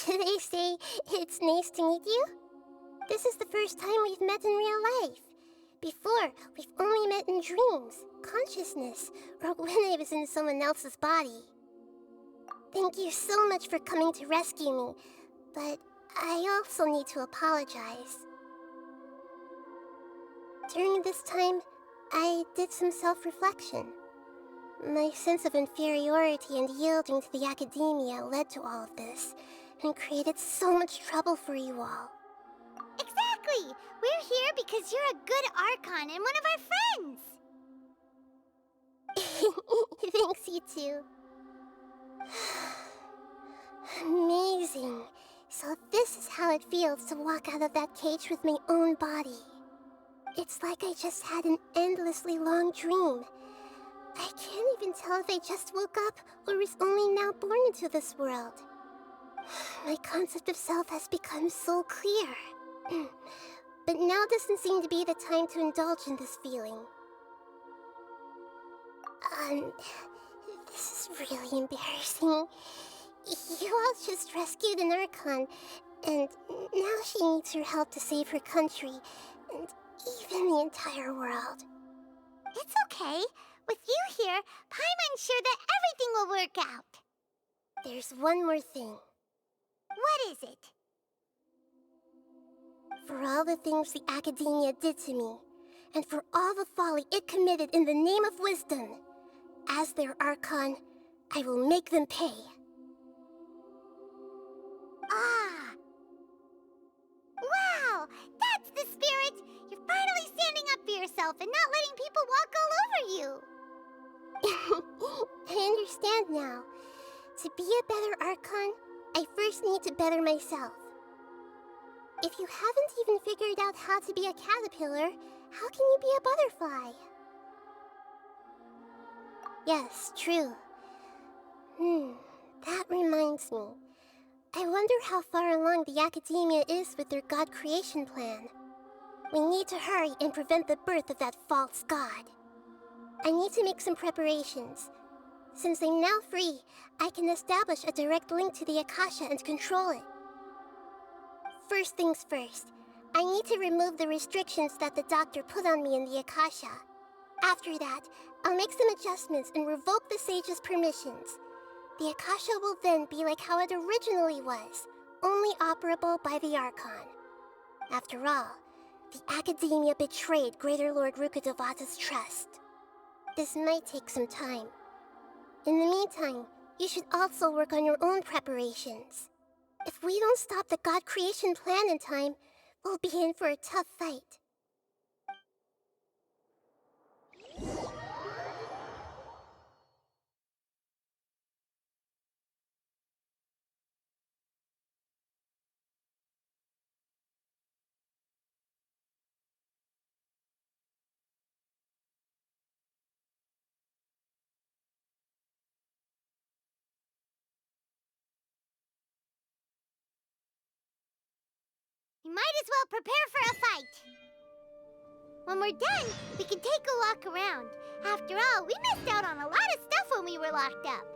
They say it's nice to meet you. This is the first time we've met in real life. Before, we've only met in dreams, consciousness, or when I was in someone else's body. Thank you so much for coming to rescue me, but I also need to apologize. During this time, I did some self-reflection. My sense of inferiority and yielding to the academia led to all of this, and created so much trouble for you all. Exactly! We're here because you're a good Archon and one of our friends! Thanks, you too. Amazing. So this is how it feels to walk out of that cage with my own body. It's like I just had an endlessly long dream. I can't even tell if I just woke up or was only now born into this world. My concept of self has become so clear. But now doesn't seem to be the time to indulge in this feeling. This is really embarrassing. You all just rescued an Archon, and now she needs your help to save her country, and even the entire world. It's okay. With you here, Paimon's sure that everything will work out. There's one more thing. What is it? For all the things the academia did to me, and for all the folly it committed in the name of wisdom, as their Archon, I will make them pay. Ah! Wow! That's the spirit! You're finally standing up for yourself and not letting people walk all over you! I understand now. To be a better Archon, I first need to better myself. If you haven't even figured out how to be a caterpillar, how can you be a butterfly? Yes, true. That reminds me. I wonder how far along the academia is with their god creation plan. We need to hurry and prevent the birth of that false god. I need to make some preparations. Since I'm now free, I can establish a direct link to the Akasha and control it. First things first, I need to remove the restrictions that the doctor put on me in the Akasha. After that, I'll make some adjustments and revoke the sage's permissions. The Akasha will then be like how it originally was, only operable by the Archon. After all, the academia betrayed Greater Lord Rukkhadevata's trust. This might take some time. In the meantime, you should also work on your own preparations. If we don't stop the god creation plan in time, we'll be in for a tough fight. You might as well prepare for a fight. When we're done, we can take a walk around. After all, we missed out on a lot of stuff when we were locked up.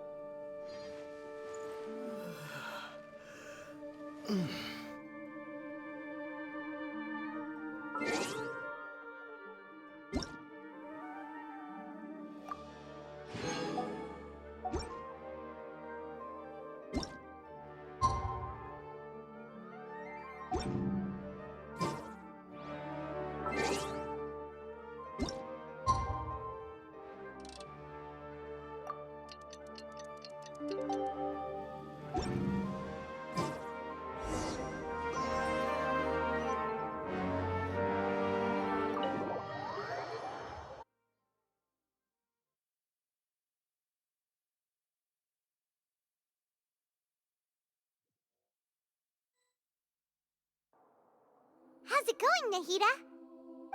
How's it going, Nahida?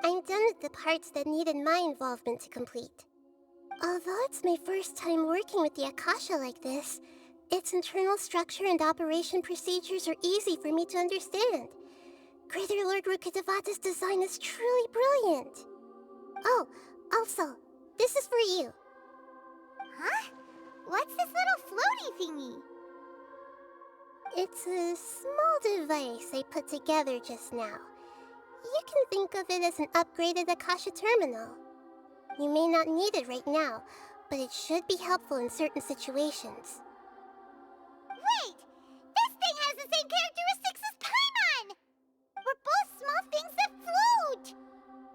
I'm done with the parts that needed my involvement to complete. Although it's my first time working with the Akasha like this, its internal structure and operation procedures are easy for me to understand. Greater Lord Rukkhadevata's design is truly brilliant. Oh, also, this is for you. Huh? What's this little floaty thingy? It's a small device I put together just now. You can think of it as an upgraded Akasha terminal. You may not need it right now, but it should be helpful in certain situations. Wait! This thing has the same characteristics as Paimon! We're both small things that float!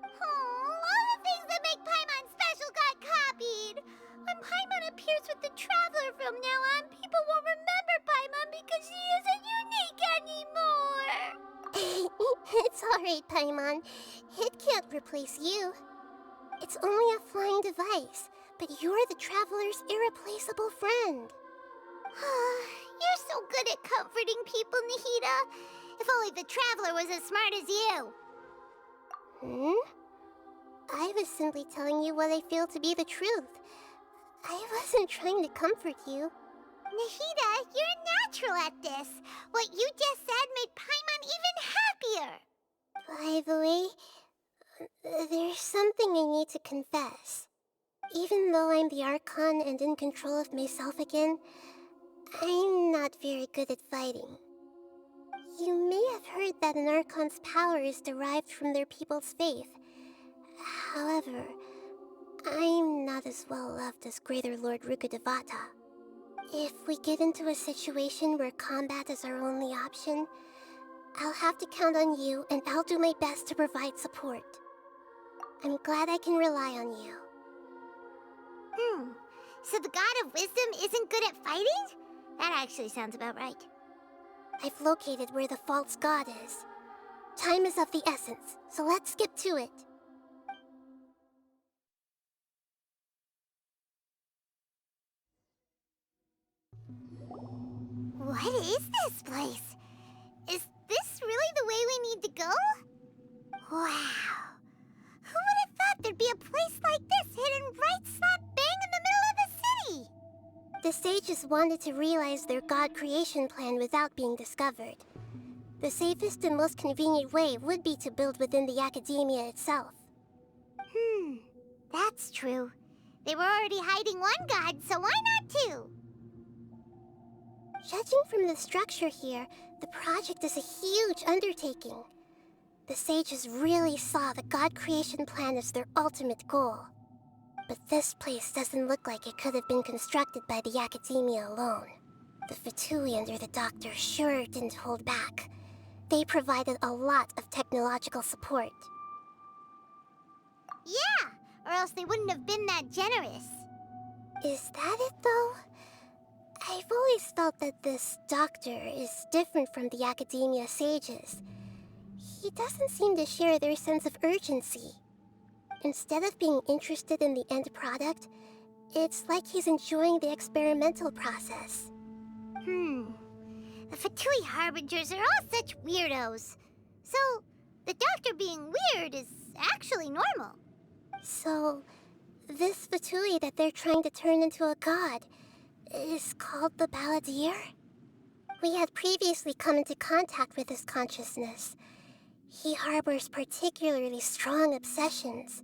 Oh, all the things that make Paimon special got copied! When Paimon appears with the Traveler from now on, people won't remember Paimon because she isn't unique anymore! It's alright, Paimon. It can't replace you. It's only a flying device, but you're the Traveler's irreplaceable friend. You're so good at comforting people, Nahida. If only the Traveler was as smart as you. I was simply telling you what I feel to be the truth. I wasn't trying to comfort you. Nahida, you're natural at this. What you just said made Paimon even happier. By the way, there's something I need to confess. Even though I'm the Archon and in control of myself again, I'm not very good at fighting. You may have heard that an Archon's power is derived from their people's faith. However, I'm not as well loved as Greater Lord Rukkhadevata. If we get into a situation where combat is our only option, I'll have to count on you, and I'll do my best to provide support. I'm glad I can rely on you. So the God of Wisdom isn't good at fighting? That actually sounds about right. I've located where the false god is. Time is of the essence, so let's skip to it. What is this place? Is this really the way we need to go? Wow. Who would have thought there'd be a place like this hidden right slap bang in the middle of the city? The sages wanted to realize their god creation plan without being discovered. The safest and most convenient way would be to build within the academia itself. That's true. They were already hiding one god, so why not two? Judging from the structure here, the project is a huge undertaking. The sages really saw the god creation plan as their ultimate goal. But this place doesn't look like it could have been constructed by the academia alone. The Fatui under the Doctor sure didn't hold back. They provided a lot of technological support. Yeah, or else they wouldn't have been that generous. Is that it, though? I've always felt that this Doctor is different from the academia sages. He doesn't seem to share their sense of urgency. Instead of being interested in the end product, it's like he's enjoying the experimental process. The Fatui Harbingers are all such weirdos. So, the Doctor being weird is actually normal. So, this Fatui that they're trying to turn into a god is called the Balladeer? We had previously come into contact with his consciousness. He harbors particularly strong obsessions.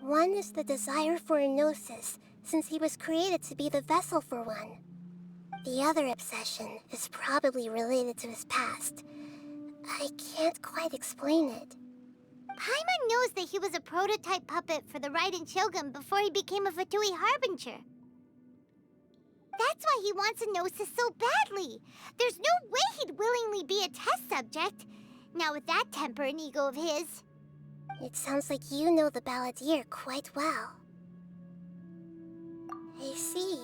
One is the desire for a gnosis, since he was created to be the vessel for one. The other obsession is probably related to his past. I can't quite explain it. Paimon knows that he was a prototype puppet for the Raiden Shogun before he became a Fatui Harbinger. That's why he wants a gnosis so badly. There's no way he'd willingly be a test subject. Not with that temper and ego of his. It sounds like you know the Balladeer quite well. I see.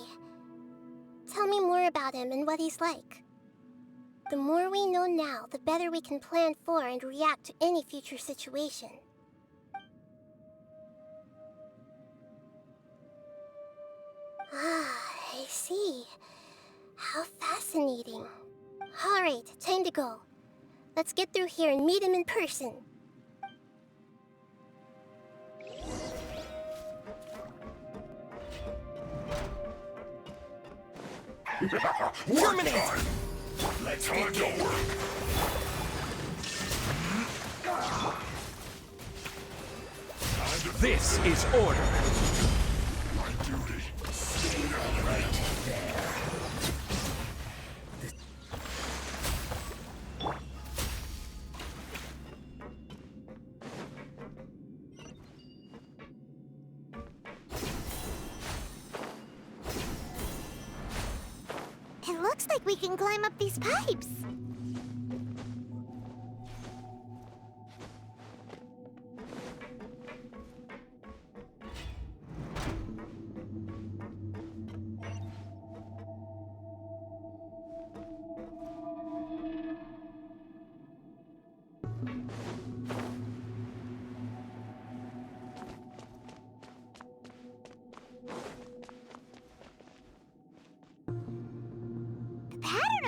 Tell me more about him and what he's like. The more we know now, the better we can plan for and react to any future situation. Ah, I see. How fascinating. Alright, time to go. Let's get through here and meet him in person. Terminate! Let's get to work. This is order. My duty. Stay right there. Looks like we can climb up these pipes.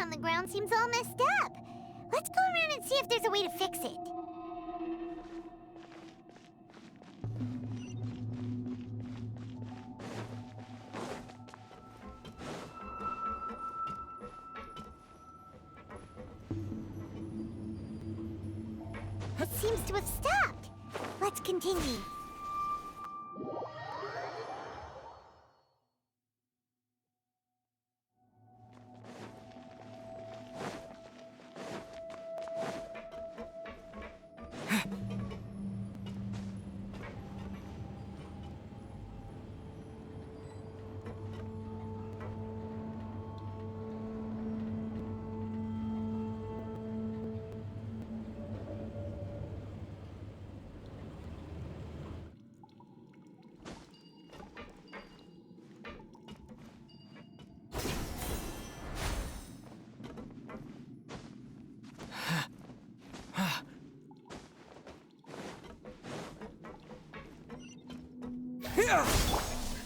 On the ground seems all messed up. Let's go around and see if there's a way to fix it. It seems to have stopped. Let's continue.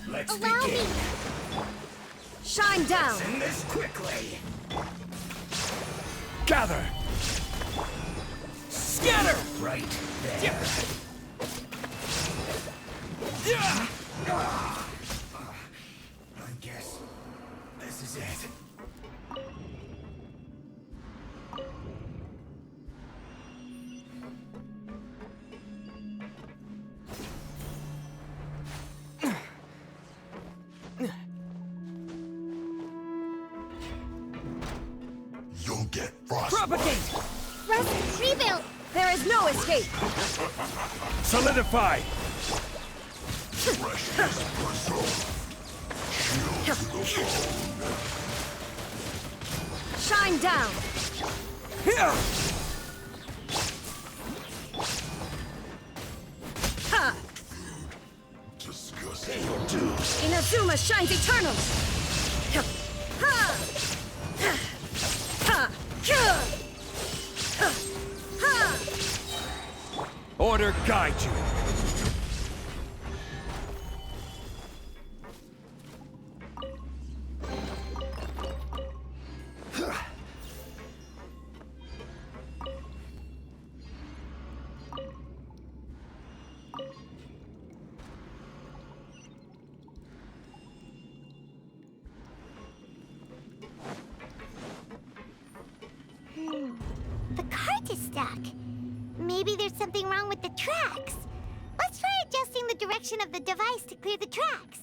Let's Allow begin. me. Shine down! In this quickly. Gather! Scatter! Right there. I guess this is it. You'll get frostbite. Propagate! Rest, rebuild. There is no escape! Solidify! Freshness preserved. Chill to the bone. Shine down! Here! Ha! Disgusting. Inazuma shines eternal! Ha! Ha! Ha! Order guide you! The cart is stuck. Maybe there's something wrong with the tracks. Let's try adjusting the direction of the device to clear the tracks.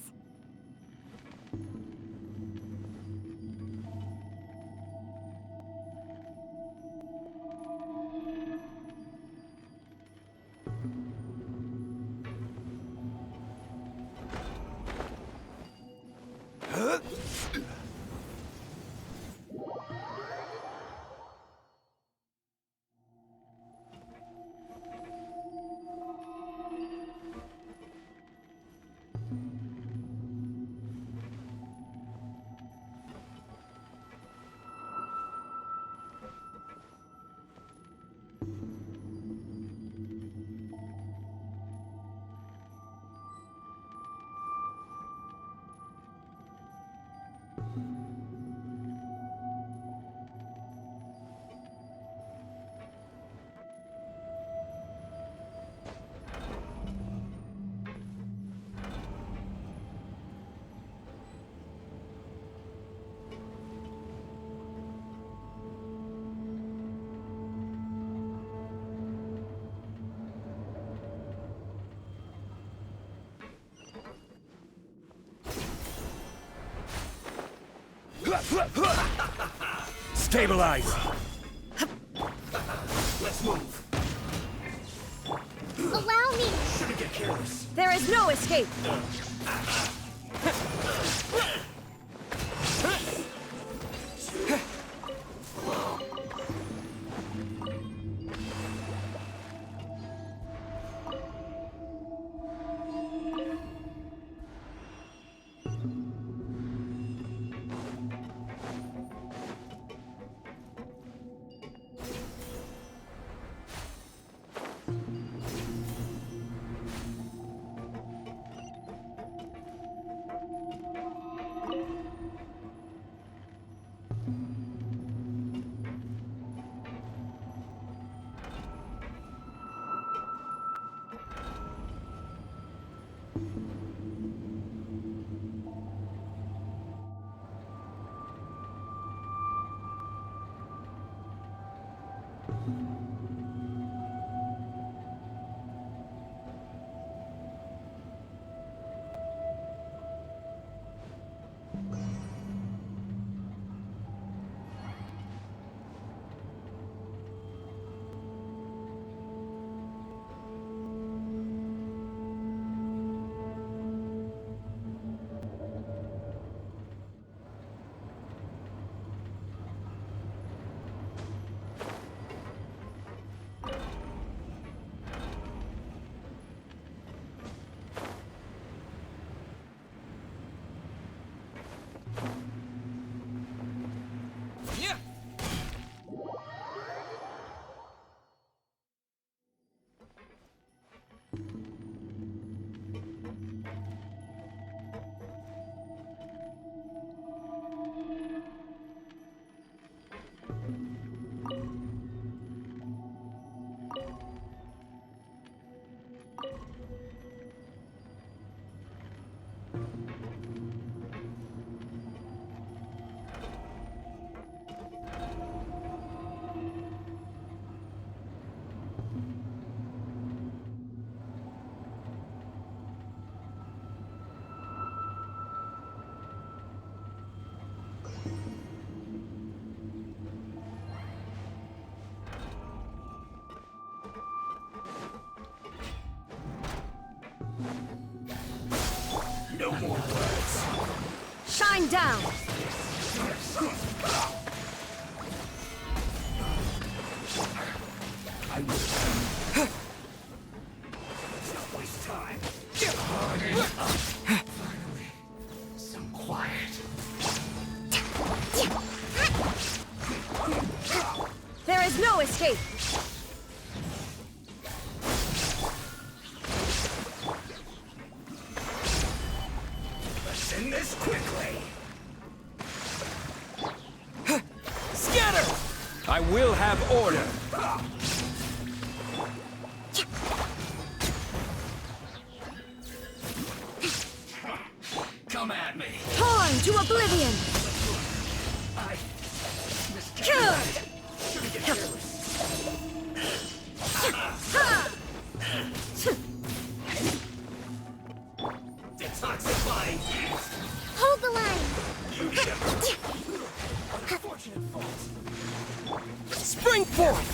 Stabilize! Let's move. Allow me. Shouldn't get careless. There is no escape! No more words. Shine down! I will. Don't waste time. Finally, some quiet. There is no escape! Let's end this quickly. Scatter! I will have order. Come at me. Torn to oblivion! I Good! detoxifying. Hold the line! Fortunate fault. Spring forth!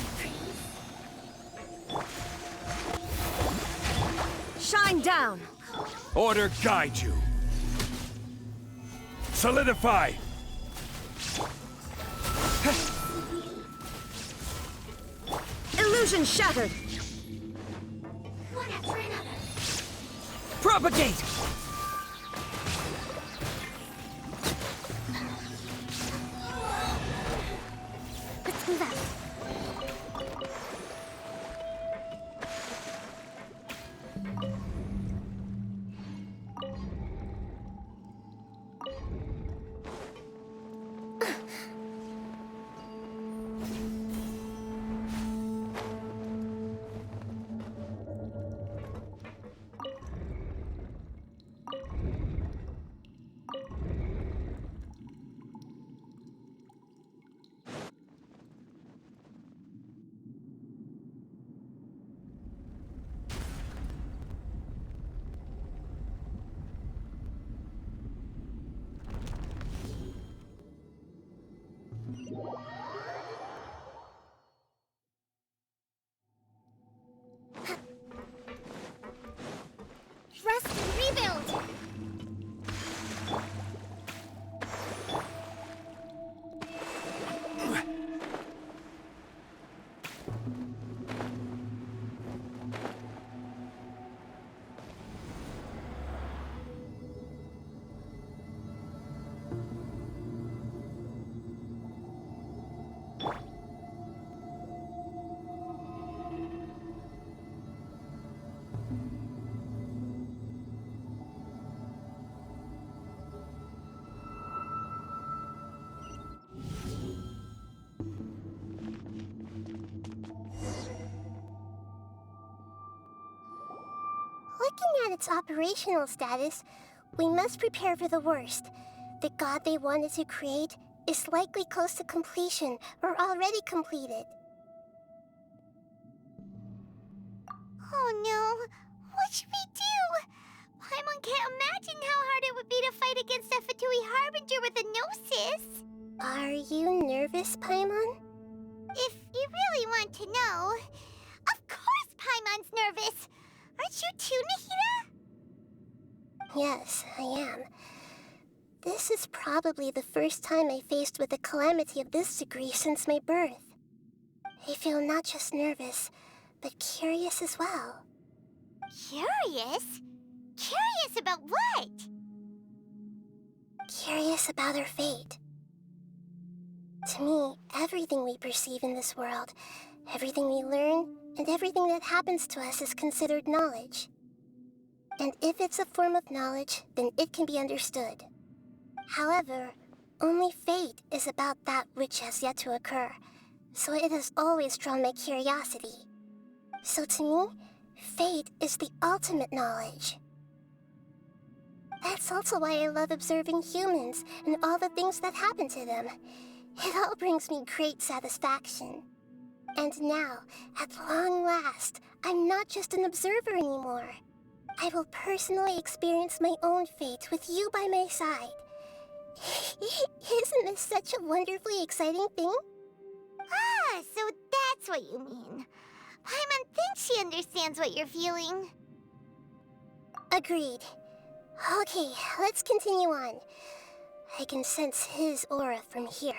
Shine down! Order guide you. Solidify! Illusion shattered! One after another. Propagate! Let's move out. Rest and rebuild! Looking at its operational status, we must prepare for the worst. The god they wanted to create is likely close to completion or already completed. Oh no, what should we do? Paimon can't imagine how hard it would be to fight against a Fatui Harbinger with a gnosis. Are you nervous, Paimon? If you really want to know, of course Paimon's nervous. Aren't you too, Nahida? Yes, I am. This is probably the first time I faced with a calamity of this degree since my birth. I feel not just nervous, but curious as well. Curious? Curious about what? Curious about our fate. To me, everything we perceive in this world, everything we learn, and everything that happens to us is considered knowledge. And if it's a form of knowledge, then it can be understood. However, only fate is about that which has yet to occur, so it has always drawn my curiosity. So to me, fate is the ultimate knowledge. That's also why I love observing humans and all the things that happen to them. It all brings me great satisfaction. And now, at long last, I'm not just an observer anymore. I will personally experience my own fate with you by my side. Isn't this such a wonderfully exciting thing? Ah, so that's what you mean. Paimon thinks she understands what you're feeling. Agreed. Okay, let's continue on. I can sense his aura from here.